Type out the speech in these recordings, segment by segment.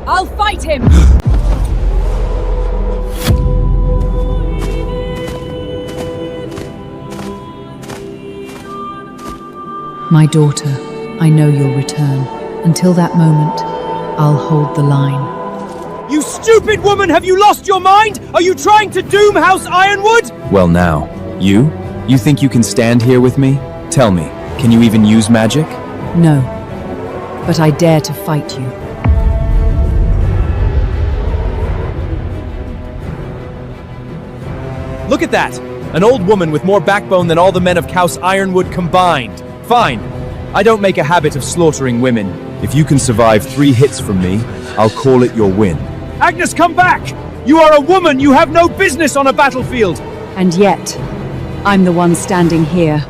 I'll fight him! My daughter, I know you'll return. Until that moment, I'll hold the line. You stupid woman! Have you lost your mind? Are you trying to doom House Ironwood? Well now, you? You think you can stand here with me? Tell me, can you even use magic? No, but I dare to fight you. Look at that! An old woman with more backbone than all the men of House Ironwood combined. Fine. I don't make a habit of slaughtering women. If you can survive 3 hits from me, I'll call it your win. Agnes, come back! You are a woman! You have no business on a battlefield! And yet, I'm the one standing here.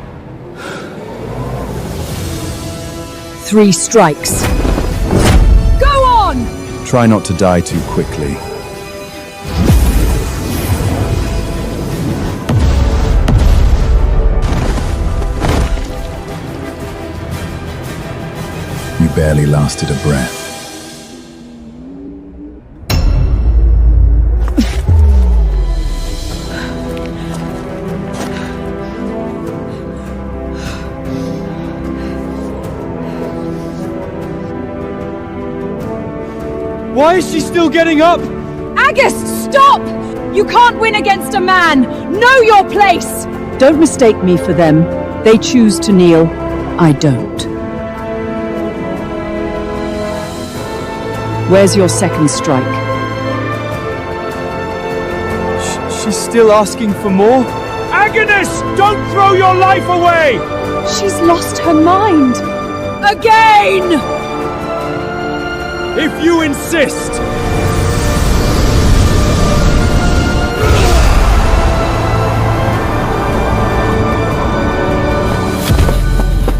3 strikes. Go on! Try not to die too quickly. You barely lasted a breath. Why is she still getting up? Agus, stop! You can't win against a man! Know your place! Don't mistake me for them. They choose to kneel. I don't. Where's your second strike? She's still asking for more? Agnes! Don't throw your life away! She's lost her mind! Again! If you insist!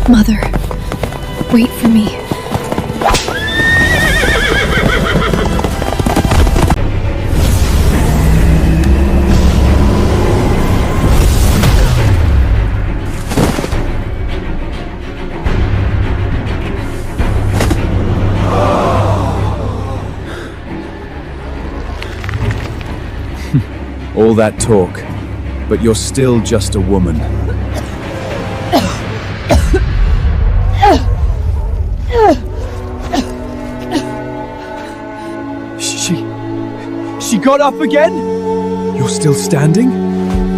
Mother, wait for me. All that talk, but you're still just a woman. She got up again? You're still standing?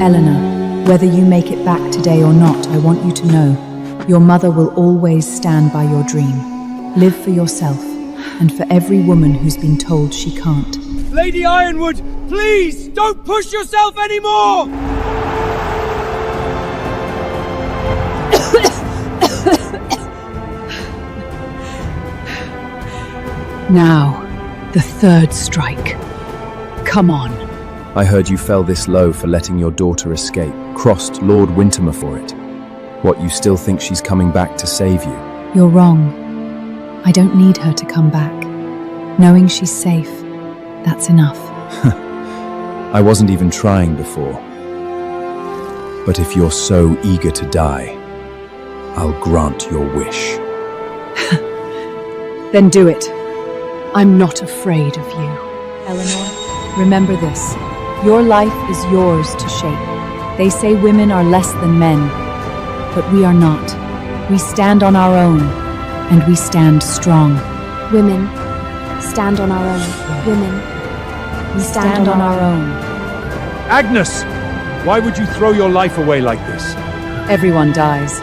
Eleanor, whether you make it back today or not, I want you to know, your mother will always stand by your dream. Live for yourself, and for every woman who's been told she can't. Lady Ironwood, please, don't push yourself anymore! Now, the third strike. Come on. I heard you fell this low for letting your daughter escape, crossed Lord Wintermer for it. What, you still think she's coming back to save you? You're wrong. I don't need her to come back. Knowing she's safe, that's enough. I wasn't even trying before. But if you're so eager to die, I'll grant your wish. Then do it. I'm not afraid of you. Eleanor, remember this. Your life is yours to shape. They say women are less than men, but we are not. We stand on our own, and we stand strong. Women, stand on our own. Women, we stand on our own. Agnes, why would you throw your life away like this? Everyone dies.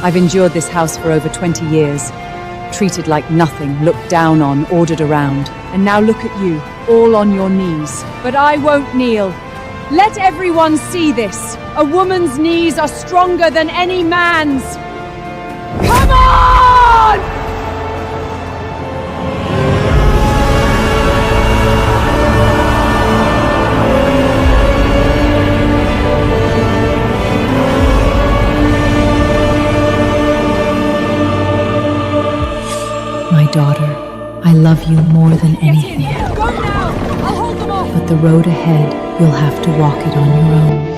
I've endured this house for over 20 years. Treated like nothing, looked down on, ordered around. And now look at you, all on your knees. But I won't kneel. Let everyone see this. A woman's knees are stronger than any man's. Come on! My daughter, I love you more than anything. Go now! I'll hold them off! But the road ahead, you'll have to walk it on your own.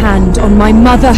hand on my mother